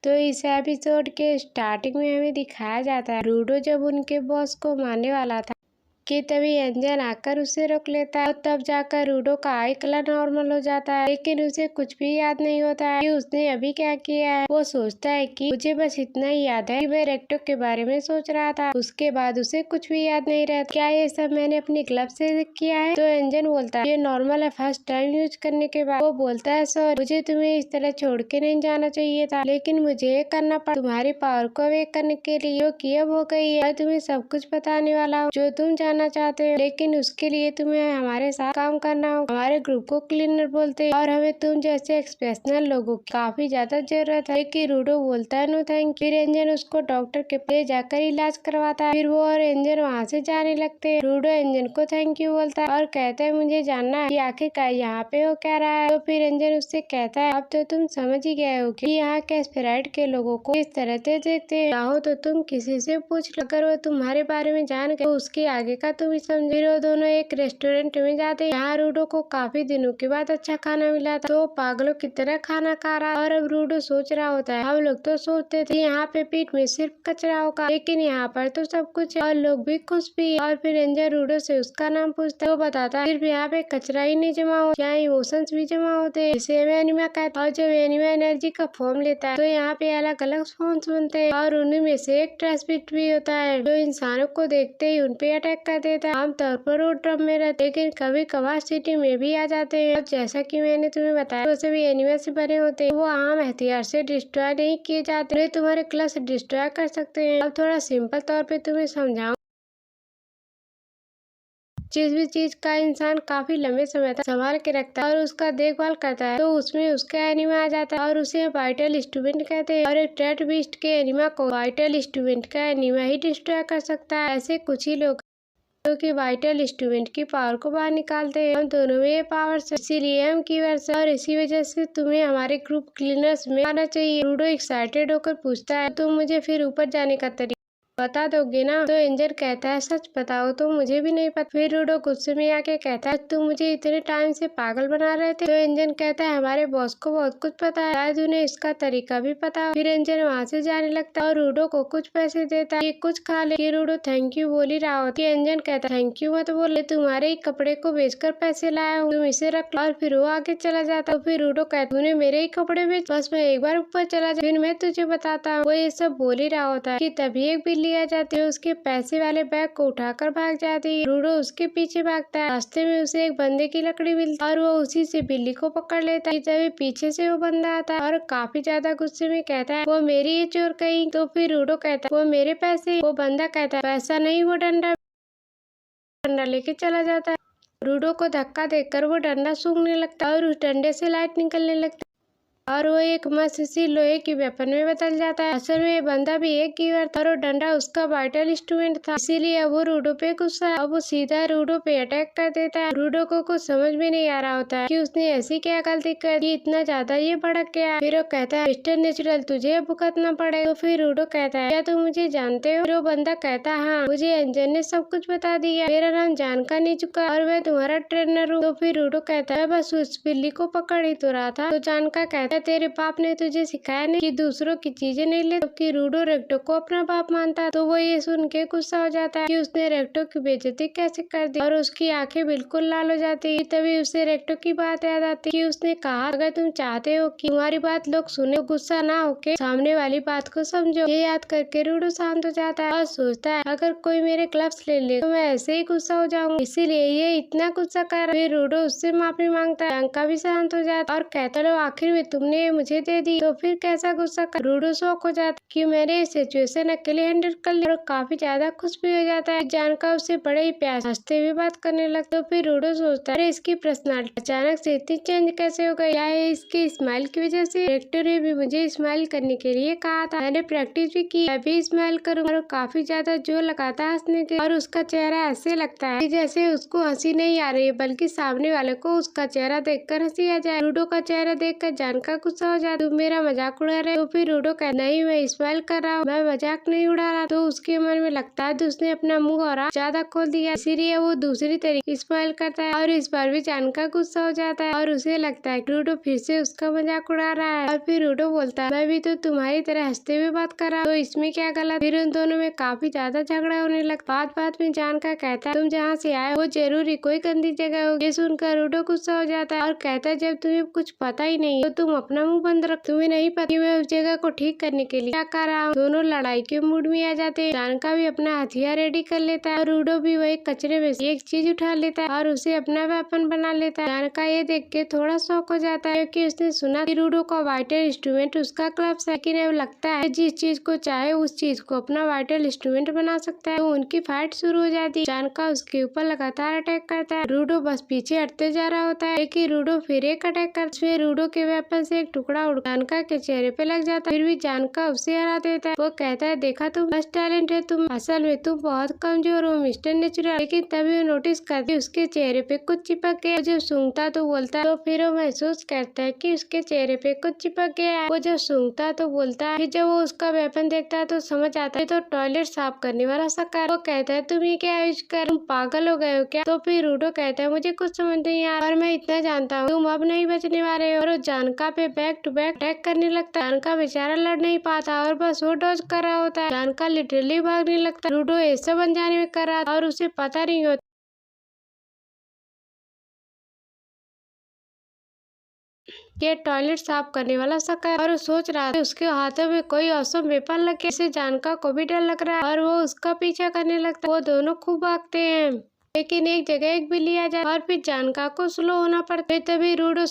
तो इस एपिसोड के स्टार्टिंग में हमें दिखाया जाता है रूडो जब उनके बॉस को मारने वाला था कि तभी एंजन आकर उसे रोक लेता है और तब जाकर रूडो का आई कलर नॉर्मल हो जाता है। लेकिन उसे कुछ भी याद नहीं होता है कि उसने अभी क्या किया है। वो सोचता है कि मुझे बस इतना ही याद है कि मैं रेक्टो के बारे में सोच रहा था। उसके बाद उसे कुछ भी याद नहीं रहता। क्या ये सब मैंने अपनी क्लब से किया है? तो एंजन बोलता है ये नॉर्मल है, फर्स्ट टाइम यूज करने के बाद। वो बोलता है सर मुझे तुम्हें इस तरह छोड़ के नहीं जाना चाहिए था, लेकिन मुझे ये करना पड़ा तुम्हारी पावर को अवेक करने के लिए। जो कि अब हो गई है, मैं तुम्हें सब कुछ बताने वाला हूँ जो तुम जानना चाहते हो, लेकिन उसके लिए तुम्हें हमारे साथ काम करना होगा। हमारे ग्रुप को क्लीनर बोलते हैं और हमें तुम जैसे एक्सप्रेशनल लोगों की काफी ज्यादा जरूरत है। लेकिन रूडो बोलता है नो थैंक। फिर एंजन उसको डॉक्टर के पास जाकर इलाज करवाता है। फिर वो और एंजन वहाँ से जाने लगते हैं। रूडो एंजन को थैंक यू बोलता है और कहता है मुझे जानना है कि आखिरकार यहाँ पे हो क्या रहा है। तो फिर एंजन उससे कहता है अब तो तुम समझ ही गए हो कि यहाँ के एस्पेराइड के लोगों को इस तरह से देखते हैं। चाहो तो तुम किसी से पूछ लो, अगर वो तुम्हारे बारे में जान गए तो उसके आगे का तुम ही समझो। फिर वो दोनों एक रेस्टोरेंट में जाते हैं। यहाँ रूडो को काफी दिनों के बाद अच्छा खाना मिला था, तो पागलों की तरह खाना खा रहा और अब रूडो सोच रहा होता है हम लोग तो सोचते थे यहाँ पे पेट में सिर्फ कचरा होगा, लेकिन यहाँ पर तो सब कुछ है और लोग भी खुश भी। और फिर एंजन रूडो से उसका नाम पूछता है। वो बताता है सिर्फ यहाँ पे कचरा ही नहीं जमा हो, यहाँ इमोशंस भी जमा होते हैं जिसे हमें एनिमा कहते हैं। और जब एनिमा एनर्जी का फॉर्म लेता है तो यहाँ पे अलग अलग फॉर्म्स बनते हैं और उन्हीं में से एक ट्रांसमिट भी होता है जो इंसानों को देखते ही उनपे अटैक कर देता है। आमतौर पर वो ड्रम में रहते, लेकिन कभी कभार सिटी में भी आ जाते हैं। और जैसा कि मैंने तुम्हें बताया वो सभी एनिमे से बने होते हैं। वो आम हथियार से डिस्ट्रॉय नहीं किए जाते, वे तुम्हारे क्लब से डिस्ट्रॉय कर सकते हैं। अब थोड़ा सिंपल तौर पे तुम्हें समझाऊं, जिस भी चीज का इंसान काफी लंबे समय तक संभाल के रखता है और उसका देखभाल करता है तो उसमें उसका एनिमा आ जाता है और उसे वाइटल इंस्ट्रूमेंट कहते हैं। और एक डेड बीस्ट के एनिमा को वाइटल इंस्ट्रूमेंट का एनिमा ही डिस्ट्रॉय कर सकता है। ऐसे कुछ ही लोग जो कि वाइटल इंस्ट्रूमेंट की पावर को बाहर निकालते हैं। हम दोनों में ये पावर है, इसीलिए हम कीवर्ड्स और इसी वजह से तुम्हें हमारे ग्रुप क्लीनर्स में आना चाहिए। रूडो एक्साइटेड होकर पूछता है तुम मुझे फिर ऊपर जाने का तरीका बता दोगे ना? तो एंजल कहता है सच बताओ तो मुझे भी नहीं पता। फिर रूडो गुस्से में आके कहता है तुम मुझे इतने टाइम से पागल बना रहे थे। तो एंजन कहता है हमारे बॉस को बहुत कुछ पता है, शायद उन्हें इसका तरीका भी पता हो। फिर एंजन वहाँ से जाने लगता है और रूडो को कुछ पैसे देता है, ये कुछ खा ले। रूडो थैंक यू बोल ही रहा होता है, एंजन कहता है थैंक यू मत बोले, तुम्हारे ही कपड़े को बेचकर पैसे लाया हूँ, तुम इसे रख लो। और फिर वो आगे चला जाता है। तो फिर रूडो कहता तूने मेरे ही कपड़े बेच, बस मैं एक बार ऊपर चला जा फिर मैं तुझे बताता हूँ। वो ये सब बोल ही रहा होता है कि तभी एक बिल्ली आ जाती है, उसके पैसे वाले बैग को उठाकर भाग जाती है। रूडो उसके पीछे भागता है, रास्ते में उसे एक बंदे की लकड़ी मिलती है और वो उसी से बिल्ली को पकड़ लेता है। तभी पीछे से वो बंदा आता है और काफी ज्यादा गुस्से में कहता है वो मेरी ये चोर कहीं। तो फिर रूडो कहता है वो मेरे पैसे। वो बंदा कहता है पैसा नहीं वो डंडा। डंडा लेके चला जाता है। रूडो को धक्का देकर वो डंडा सूंघने लगता है और उस डंडे से लाइट निकलने लगती है और वो एक मस्त सी लोहे की वेपन में बदल जाता है। असल में ये बंदा भी एक कीवर था और वो डंडा उसका वाइटल इंस्ट्रूमेंट था, इसीलिए अब वो रूडो पे गुस्सा है। अब वो सीधा रूडो पे अटैक कर देता है। रूडो को कुछ समझ में नहीं आ रहा होता है कि उसने ऐसी क्या गलती कर दी, इतना ज्यादा ये भड़क गया। फिर वो कहता है मिस्टर नेचुरल तुझे भुगतना पड़े। तो फिर रूडो कहता है क्या तुम मुझे जानते हो? फिर वो बंदा कहता है हाँ मुझे एंजन ने सब कुछ बता दिया, मेरा नाम जान का नहीं चुका और मैं तुम्हारा ट्रेनर हूँ। तो फिर रूडो कहता है बस उस बिल्ली को पकड़ ही तो रहा था। तो जान का कहता है तेरे बाप ने तुझे सिखाया नहीं कि दूसरों की चीजें नहीं ले, जबकि रूडो रेक्टो को अपना बाप मानता। तो वो ये सुन के गुस्सा हो जाता है कि उसने रेक्टो की बेइज्जती कैसे कर दी और उसकी आंखें बिल्कुल लाल हो जाती है। तभी उसे रेक्टो की बात याद आती है कि उसने कहा अगर तुम चाहते हो कि तुम्हारी बात लोग सुने तो गुस्सा ना होके सामने वाली बात को समझो। ये याद करके रूडो शांत हो जाता है और सोचता है अगर कोई मेरे ग्लव्स ले ले तो मैं ऐसे ही गुस्सा हो जाऊंगा, इसीलिए ये इतना गुस्सा कर। फिर रूडो उससे माफी मांगता है, जांका भी शांत हो जाता है और कहता लो आखिर में तुमने मुझे दे दी तो फिर कैसा गुस्सा कर। रूडो शौक हो जाता कि मैंने ये सिचुएशन अकेले हैंडल कर लिया और काफी ज्यादा खुश भी हो जाता है। जानका उससे बड़े ही प्यार हंसते हुए बात करने लगता। तो फिर रूडो सोचता है इसकी पर्सनालिटी अचानक से इतनी चेंज कैसे हो गई, क्या है इसकी स्माइल की वजह से? डायरेक्टर ने भी मुझे स्माइल करने के लिए कहा था, मैंने प्रैक्टिस भी की, मैं भी स्माइल करूंगा। और काफी ज्यादा जोर लगाता है हंसने के और उसका चेहरा ऐसे लगता है जैसे उसको हंसी नहीं आ रही है बल्कि सामने वाले को उसका चेहरा देखकर हंसी आ जाए। रूडो का चेहरा देखकर जानका जानका गुस्सा हो जाता, तुम मेरा मजाक उड़ा रहे। तो फिर रूडो कहता नहीं, मैं स्माइल कर रहा हूँ, मैं मजाक नहीं उड़ा रहा। तो उसके मन में लगता है तो उसने अपना मुंह और ज्यादा खोल दिया, इसीलिए वो दूसरी तरीके स्माइल करता है और इस बार भी जानका गुस्सा हो जाता है और उसे लगता है रूडो फिर से उसका मजाक उड़ा रहा है। और फिर रूडो बोलता है मैं भी तो तुम्हारी तरह हंसते हुए बात कर रहा हूँ, तो इसमें क्या गलत। फिर उन दोनों में काफी ज्यादा झगड़ा होने लगता। बात में जानका कहता है तुम जहाँ से आए वो जरूरी कोई गंदी जगह होगी। ये सुनकर रूडो गुस्सा हो जाता है और कहता है जब तुम्हें कुछ पता ही नहीं तो तुम अपना मुंह बंद रख, तुम्हें नहीं पता कि मैं उस जगह को ठीक करने के लिए क्या कर रहा हूँ। दोनों लड़ाई के मूड में आ जाते हैं। जानका भी अपना हथियार रेडी कर लेता है और रूडो भी वही कचरे में से एक चीज उठा लेता है और उसे अपना वेपन बना लेता है। जानका ये देख के थोड़ा शौक हो जाता है क्योंकि उसने सुना कि रूडो का वाइटल इंस्ट्रूमेंट उसका क्लब है, लेकिन अब लगता है जिस चीज को चाहे उस चीज को अपना वाइटल इंस्ट्रूमेंट बना सकता है। तो उनकी फाइट शुरू हो जाती है। जानका उसके ऊपर लगातार अटैक करता है, रूडो बस पीछे हटते जा रहा होता है, लेकिन रूडो फिर एक अटैक करता है। रूडो के वेपन से एक टुकड़ा उड़ जानका के चेहरे पे लग जाता है, फिर भी जानका उसे हरा देता है। वो कहता है देखा तुम बस टैलेंट है, तुम असल में तुम बहुत कमजोर हो मिस्टर नेचुरल। लेकिन तभी वो नोटिस करती उसके चेहरे पे कुछ चिपक गया। जब सूंघता तो बोलता है तो फिर वो महसूस करता है कि उसके चेहरे पे कुछ चिपक गया है। वो जब सूंघता तो बोलता है, जब वो उसका वेपन देखता है तो समझ आता है तो टॉयलेट साफ करने वाला शक्कर। वो कहता है तुम ये क्या यूज कर, तुम पागल हो गए हो क्या। तो फिर रूडो कहता है मुझे कुछ समझ नहीं आ रहा और मैं इतना जानता हूँ तुम अब नहीं बचने वाले हो। और वो जानका पे बैक टू बैक अटैक करने लगता है। जानका बेचारा लड़ नहीं पाता और बस वो डॉज कर रहा होता है। जानका लिटरली भागने लगता है, रूडो ऐसा बन जाने में कर रहा था और उसे पता नहीं होता ये टॉयलेट साफ करने वाला शक्कर। और वो सोच रहा था उसके हाथों में कोई औसम वेपन लगे, इसे जानका को भी डर लग रहा है और वो उसका पीछा करने लगता है। वो दोनों खूब भागते हैं, लेकिन एक जगह एक बिल्ली आ जाए और फिर जानका को स्लो होना पड़ता है। तभी रूडो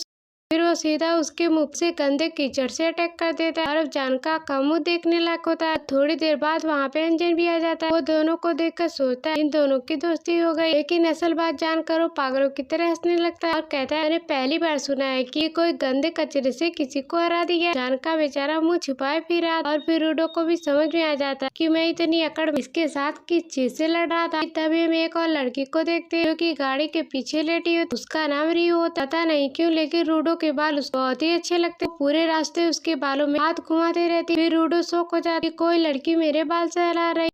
फिर वो सीधा उसके मुंह से गंदे कीचड़ से अटैक कर देता है और अब जानका का मुंह देखने लायक होता है। थोड़ी देर बाद वहाँ पे अंजन भी आ जाता है। वो दोनों को देखकर सोचता है इन दोनों की दोस्ती हो गई, लेकिन असल बात जानकर वो पागलों की तरह हंसने लगता है और कहता है मैंने पहली बार सुना है कि कोई गंदे कचरे से किसी को हरा दिया। जानका बेचारा मुँह छुपाए फिर रहा और फिर रूडो को भी समझ में आ जाता है कि मैं इतनी अकड़ इसके साथ किस चीज से लड़ रहा था। तभी हम एक और लड़की को देखते हैं जो कि गाड़ी के पीछे लेटी हो, उसका नाम रियो होता। पता नहीं क्यों लेकिन रूडो के बाल उसको बहुत ही अच्छे लगते। पूरे रास्ते उसके बालों में हाथ घुमाते रहती। फिर रूडो शौक हो जाती, कोई लड़की मेरे बाल सहला रही,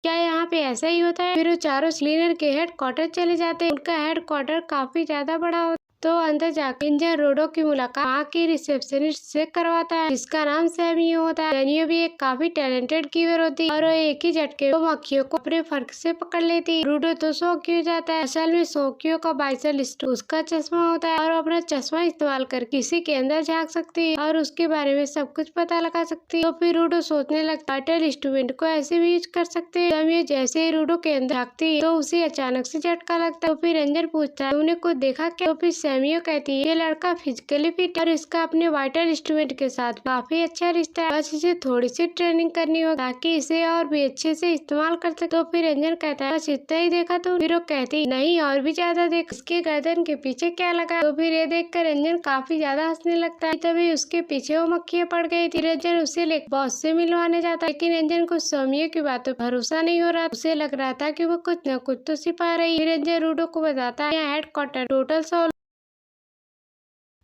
क्या यहाँ पे ऐसा ही होता है। फिर वो चारों क्लीनर के हेड क्वार्टर चले जाते हैं। उनका हेड क्वार्टर काफी ज्यादा बड़ा होता है। तो अंदर जाकर इंजन रूडो की मुलाकात वहाँ की रिसेप्शनिस्ट से करवाता है जिसका नाम सैमियो होता है। सैमियो भी एक काफी टैलेंटेड कीवर होती है और वो एक ही झटके वो मक्खियों को अपने फर्क से पकड़ लेती है। रूडो तो शौकी हो जाता है। असल में शौकियों का बाइसल उसका चश्मा होता है और वो अपना चश्मा इस्तेमाल कर किसी के अंदर झाँक सकती है और उसके बारे में सब कुछ पता लगा सकती है। तो फिर रूडो सोचने लगता है वाइटल इंस्ट्रूमेंट को ऐसे भी यूज कर सकते हैं। सैमियो जैसे ही रूडो के अंदर झाँकती है तो उसे अचानक से झटका लगता है। तो फिर रंजन पूछता है तुमने कुछ देखा क्या। तो फिर सैमियो कहती है ये लड़का फिजिकली फिट और इसका अपने वाइटल इंस्ट्रूमेंट के साथ काफी अच्छा रिश्ता है, बस इसे थोड़ी सी ट्रेनिंग करनी हो ताकि इसे और भी अच्छे से इस्तेमाल कर सके। तो फिर रंजन कहता है बस इतना ही देखा तो। फिर वो कहती नहीं और भी ज्यादा देख, इसके गर्दन के पीछे क्या लगा। तो फिर ये देख कर रंजन काफी ज्यादा हंसने लगता है। तभी उसके पीछे वो मक्खियाँ पड़ गई थी। रंजन उसे ले बॉस से मिलवाने जाता है, लेकिन रंजन को सौम्य की बातों पर भरोसा नहीं हो रहा। उसे लग रहा था कि वो कुछ न कुछ तो छिपा रही है। रंजन रूडो को बताता है हेड क्वार्टर टोटल सोल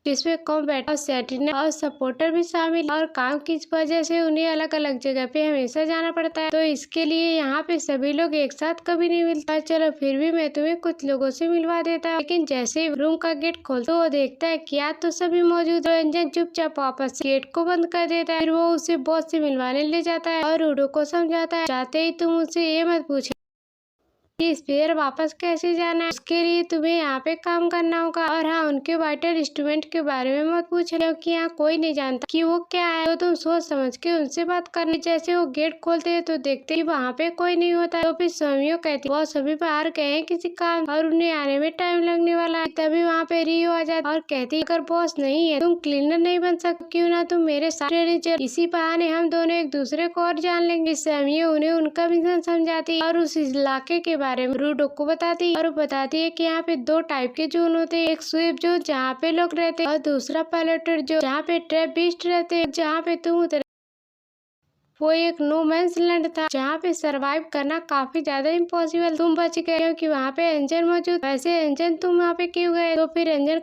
जिसमें कॉम्बैट और सेंटिनल और सपोर्टर भी शामिल और काम की वजह से उन्हें अलग अलग जगह पे हमेशा जाना पड़ता है। तो इसके लिए यहाँ पे सभी लोग एक साथ कभी नहीं मिलता। चलो फिर भी मैं तुम्हें कुछ लोगों से मिलवा देता हूँ। लेकिन जैसे ही रूम का गेट खोलता वो देखता है कि आज तो सभी मौजूद है। रंजन चुपचाप वापस गेट को बंद कर देता है। फिर वो उसे बॉस से मिलवाने ले जाता है और रूडो को समझाता है जाते ही तुम उसे ये मत पूछे स्पेयर वापस कैसे जाना है, उसके लिए तुम्हें यहाँ पे काम करना होगा। और हाँ उनके वाइटल इंस्ट्रूमेंट के बारे में मत पूछ क्योंकि यहाँ कोई नहीं जानता कि वो क्या है। तो तुम सोच समझ के उनसे बात करनी। जैसे वो गेट खोलते हैं तो देखते ही वहाँ पे कोई नहीं होता। तो फिर सौम्यो कहती वो सभी बाहर गए हैं किसी काम और उन्हें आने में टाइम लगने वाला है। तभी वहाँ पे रियो आ जाती और कहती अगर बॉस नहीं है तुम क्लीनर नहीं बन सकते, क्यों ना तुम मेरे साथ ट्रेनिंग चलो, इसी बहाने हम दोनों एक दूसरे को और जान लेंगे। सौम्यो उन्हें उनका मिशन समझाती और उस इलाके के बारे में रूडो को बताती और बताती है कि यहाँ पे दो टाइप के जोन होते हैं, एक स्वीप जोन जहाँ पे लोग रहते हैं और दूसरा पैलेटेड जोन जहाँ पे ट्रैप बीस्ट रहते हैं, जहाँ पे तुम उतर वो एक नो मैंस लैंड था जहाँ पे सरवाइव करना काफी ज्यादा इम्पॉसिबल। तुम बच गए क्योंकि वहाँ पे एंजन मौजूद, वैसे एंजन तुम वहाँ पे क्यों गए। तो फिर एंजन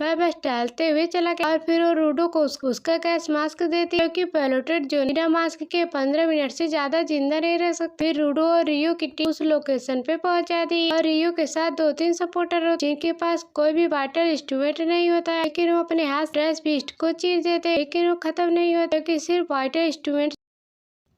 वह बस टहलते हुए चला गया और फिर वो रूडो को उसका गैस मास्क देती है क्योंकि पैलोटेड जो बिना मास्क के 15 मिनट से ज्यादा जिंदा नहीं रह सकते। फिर रूडो और रियो की टीम उस लोकेशन पे पहुंच जाती है और रियो के साथ 2-3 सपोर्टर होते हैं जिनके पास कोई भी वाइटल इंस्ट्रूमेंट नहीं होता है, लेकिन वो अपने हाथ ट्रैश बीस्ट को चीर देते हैं, लेकिन वो खत्म नहीं होता क्योंकि सिर्फ वाइटल इंस्ट्रूमेंट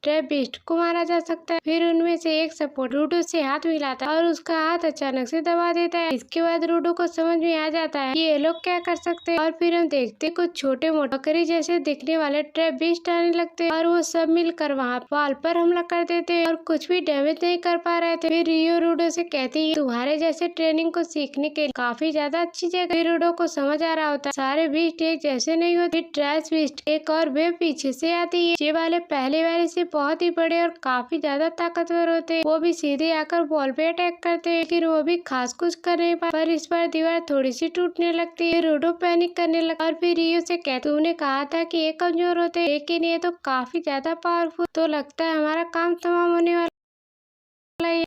ट्रैप बीस्ट को मारा जा सकता है। फिर उनमें से एक सपोर्ट रूडो से हाथ मिलाता है और उसका हाथ अचानक से दबा देता है। इसके बाद रूडो को समझ में आ जाता है कि ये लोग क्या कर सकते हैं और फिर हम देखते हैं कुछ छोटे मोटे बकरी जैसे दिखने वाले ट्रैप बीस्ट आने लगते हैं और वो सब मिलकर वहाँ वॉल पर हमला कर देते हैं और कुछ भी डैमेज नहीं कर पा रहे थे। फिर रियो रूडो से कहती है तुम्हारे जैसे ट्रेनिंग को सीखने के लिए काफी ज्यादा अच्छी जगह। फिर रूडो को समझ आ रहा होता है सारे बीस्ट एक जैसे नहीं होते। ट्रैश बीस्ट एक और वेव पीछे से आती है। ये वाले पहले वाले से बहुत ही बड़े और काफी ज्यादा ताकतवर होते हैं। वो भी सीधे आकर बॉल पे अटैक करते हैं, लेकिन वो भी खास कुछ कर नहीं पाते। पर इस बार दीवार थोड़ी सी टूटने लगती है। रूडो पैनिक करने लगता है और फिर रियो से कहते तुमने कहा था कि ये कमजोर होते हैं, लेकिन ये तो काफी ज्यादा पावरफुल, तो लगता है हमारा काम तमाम होने वाला है।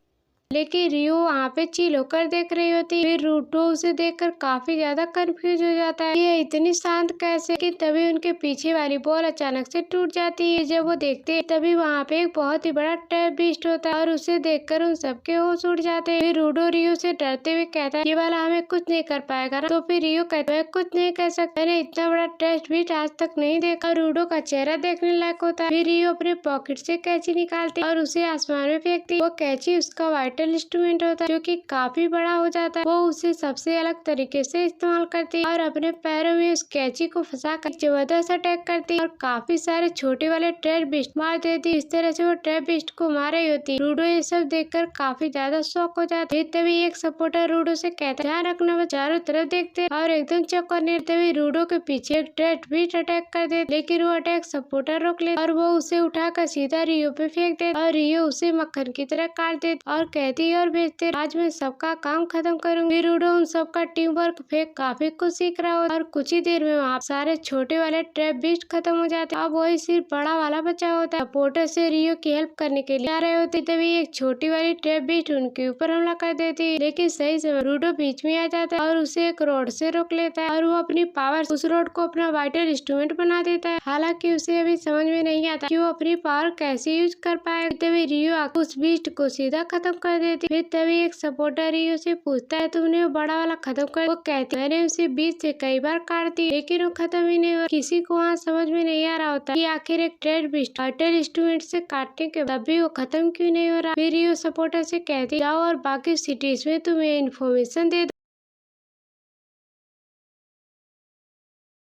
लेकिन रियो वहाँ पे चिल होकर देख रही होती है। फिर रूडो उसे देखकर काफी ज्यादा कंफ्यूज हो जाता है, ये इतनी शांत कैसे। कि तभी उनके पीछे वाली बॉल अचानक से टूट जाती है। जब वो देखते हैं तभी वहाँ पे एक बहुत ही बड़ा ट्रैप बीस्ट होता है और उसे देखकर उन सबके होश उड़ जाते हैं। फिर रूडो रियो से डरते हुए कहता है ये वाला हमें कुछ नहीं कर पाएगा ना। तो फिर रियो कहता है कुछ नहीं कर सकता, मैंने इतना बड़ा ट्रैप बीस्ट आज तक नहीं देखा। रूडो का चेहरा देखने लायक होता है। फिर रियो अपने पॉकेट से कैंची निकालती है और उसे आसमान में फेंकती है। वो कैंची उसका वाइटल इंस्ट्रूमेंट होता है जो कि काफी बड़ा हो जाता है। वो उसे सबसे अलग तरीके से इस्तेमाल करती है और अपने पैरों में उस कैंची को फंसाकर जबरदस्त अटैक करती है और काफी सारे छोटे वाले ट्रैप बीस्ट मार देती है। इस तरह से वो ट्रैप बीस्ट को मार रही होती है। रूडो ये सब देखकर काफी ज्यादा शॉक हो जाता है। तभी एक सपोर्टर रूडो से कहता है ध्यान रखना, वो चारों तरफ देखते हैं और एकदम चौकन्ने। तभी रूडो के पीछे एक ट्रैप बीस्ट अटैक कर देते, लेकिन वो अटैक सपोर्टर रोक लेता और वो उसे उठाकर सीधा रियो पे फेंक देता और रियो उसे मक्खन की तरह काट देती और कहती और भेजते आज मैं सबका काम खत्म करूंगी। रूडो उन सबका टीम वर्क फेंक काफी कुछ सीख रहा होता और कुछ ही देर में वहाँ सारे छोटे वाले ट्रैप बीस्ट खत्म हो जाते। अब वही सिर्फ बड़ा वाला बचा होता है। सपोर्टर से रियो की हेल्प करने के लिए आ रहे होते, तभी एक छोटी वाली ट्रैप बीस्ट उनके ऊपर हमला कर देती है, लेकिन सही समय रूडो बीच में आ जाता है और उसे एक रोड से रोक लेता है और वो अपनी पावर उस रोड को अपना वाइटल इंस्ट्रूमेंट बना देता है। हालांकि उसे अभी समझ में नहीं आता कि वो अपनी पावर कैसे यूज कर पाए। तभी रियो आकर उस बीस्ट को सीधा खत्म कर देती। फिर तभी एक सपोर्टर रियो से पूछता है तुमने वो बड़ा वाला खत्म कर। वो कहती मैंने उसे बीच से कई बार काट दी, लेकिन वो खत्म ही नहीं हुआ। किसी को वहाँ समझ में नहीं आ रहा होता कि आखिर एक ट्रैप बीस्ट वाइटल इंस्ट्रूमेंट से काटने के बाद भी वो खत्म क्यों नहीं हो रहा। फिर रियो सपोर्टर से कहती जाओ और बाकी सिटीज में तुम्हें इन्फॉर्मेशन दे